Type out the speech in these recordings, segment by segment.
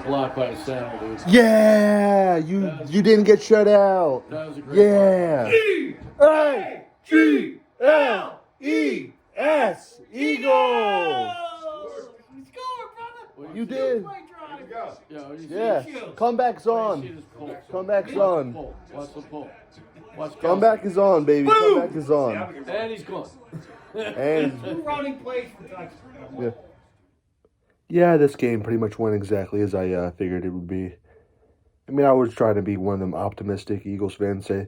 block by the center, dude. Yeah, you didn't get shut out. That was a great Yeah. E-A-G-L-E-S, Eagles. You scored, brother. You did. Yeah. Comeback's on. Comeback's on. Watch the pull. Watch Comeback is on, baby. Comeback is on. And he's gone. And Two running plays for touchdown. yeah, this game pretty much went exactly as I figured it would be. I mean, I was trying to be one of them optimistic Eagles fans, say,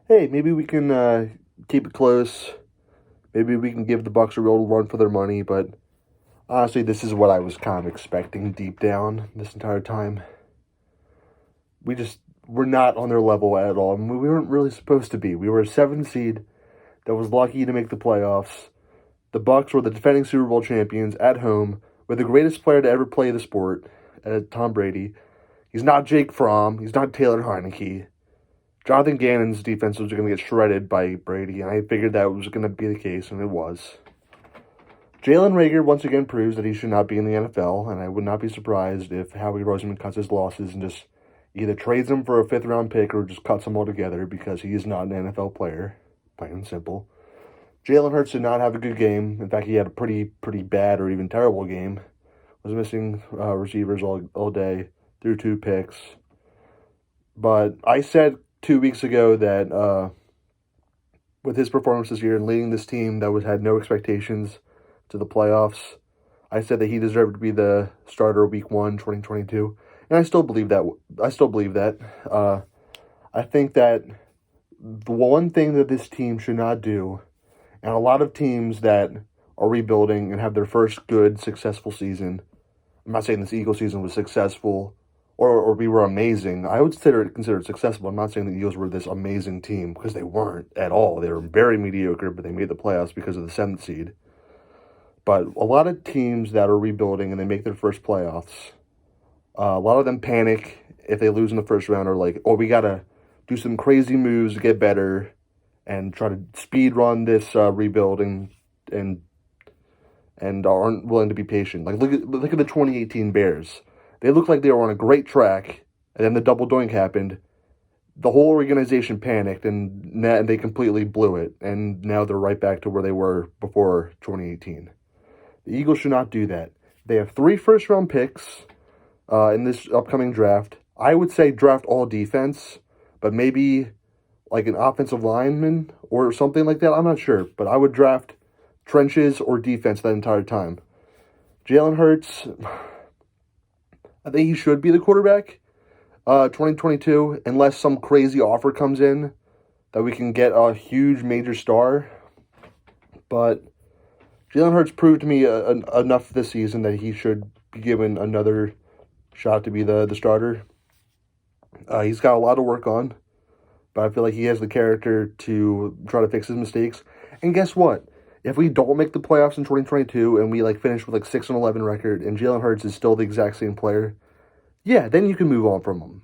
hey, maybe we can keep it close. Maybe we can give the Bucs a real run for their money, but honestly, this is what I was kind of expecting deep down this entire time. We're not on their level at all. I mean, we weren't really supposed to be. We were a 7th seed that was lucky to make the playoffs. The Bucs were the defending Super Bowl champions at home with the greatest player to ever play the sport, Tom Brady. He's not Jake Fromm. He's not Taylor Heineke. Jonathan Gannon's defense was going to get shredded by Brady, and I figured that was going to be the case, and it was. Jalen Reagor once again proves that he should not be in the NFL, and I would not be surprised if Howie Roseman cuts his losses and just either trades him for a 5th-round pick or just cuts him altogether because he is not an NFL player, plain and simple. Jalen Hurts did not have a good game. In fact, he had a pretty bad or even terrible game. Was missing receivers all day, threw 2 picks. But I said 2 weeks ago that with his performance this year and leading this team that had no expectations to the playoffs, I said that he deserved to be the starter week 1, 2022. And I still believe that. I think that the one thing that this team should not do, and a lot of teams that are rebuilding and have their first good, successful season, I'm not saying this Eagles season was successful or we were amazing. I would consider it successful. I'm not saying the Eagles were this amazing team because they weren't at all. They were very mediocre, but they made the playoffs because of the 7th seed. But a lot of teams that are rebuilding and they make their first playoffs, a lot of them panic if they lose in the first round, or like, oh, we got to do some crazy moves to get better and try to speed run this rebuilding and aren't willing to be patient. Like, look at the 2018 Bears. They looked like they were on a great track, and then the double doink happened. The whole organization panicked, and they completely blew it, and now they're right back to where they were before 2018. The Eagles should not do that. They have 3 first-round picks in this upcoming draft. I would say draft all defense, but maybe like an offensive lineman or something like that. I'm not sure, but I would draft trenches or defense that entire time. Jalen Hurts, I think he should be the quarterback 2022, unless some crazy offer comes in that we can get a huge major star. But Jalen Hurts proved to me enough this season that he should be given another shot to be the starter. He's got a lot to work on, but I feel like he has the character to try to fix his mistakes. And guess what? If we don't make the playoffs in 2022 and we finish with 6-11 record and Jalen Hurts is still the exact same player, yeah, then you can move on from him.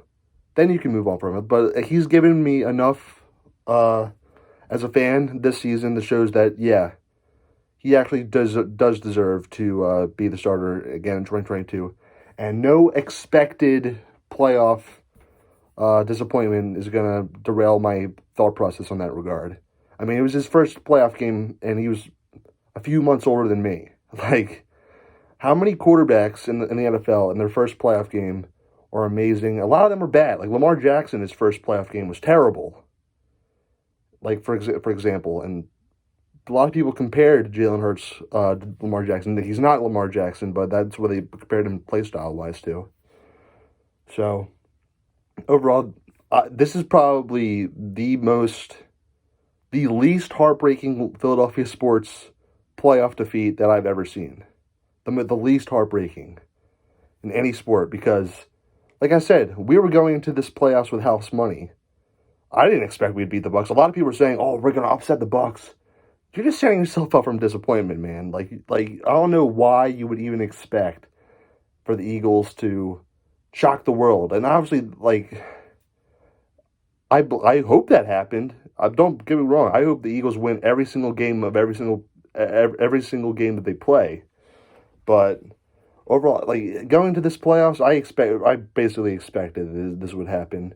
But he's given me enough as a fan this season that shows that, yeah, he actually does deserve to be the starter again in 2022. And no expected playoff disappointment is going to derail my thought process on that regard. I mean, it was his first playoff game, and he was a few months older than me. Like, how many quarterbacks in the NFL in their first playoff game are amazing? A lot of them are bad. Like, Lamar Jackson, his first playoff game was terrible. Like, for example, and a lot of people compared Jalen Hurts to Lamar Jackson. He's not Lamar Jackson, but that's what they compared him play style-wise to. So, overall, this is probably the least heartbreaking Philadelphia sports playoff defeat that I've ever seen. The least heartbreaking in any sport, because, like I said, we were going into this playoffs with house money. I didn't expect we'd beat the Bucs. A lot of people were saying, oh, we're going to upset the Bucs. You're just setting yourself up from disappointment, man. Like I don't know why you would even expect for the Eagles to shock the world. And obviously, I hope that happened. Don't get me wrong. I hope the Eagles win every single game of every single game that they play. But overall, like going to this playoffs, I basically expected this would happen.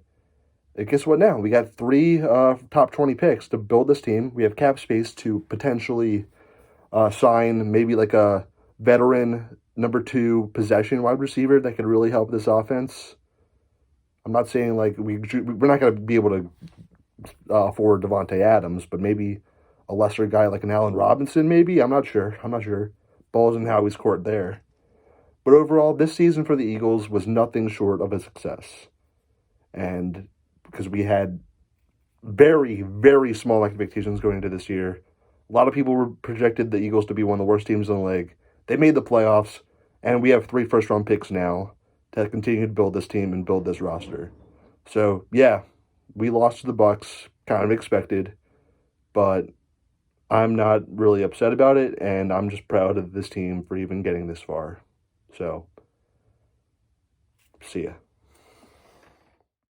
And guess what? Now we got 3 top 20 picks to build this team. We have cap space to potentially sign maybe like a veteran number 2 possession wide receiver that could really help this offense. I'm not saying like we're not going to be able to afford Devontae Adams, but maybe a lesser guy like an Allen Robinson. Maybe I'm not sure. Balls in Howie's court there. But overall, this season for the Eagles was nothing short of a success, and because we had very, very small expectations going into this year. A lot of people were projected the Eagles to be one of the worst teams in the league. They made the playoffs, and we have 3 first-round picks now to continue to build this team and build this roster. So, yeah, we lost to the Bucs, kind of expected, but I'm not really upset about it, and I'm just proud of this team for even getting this far. So, see ya.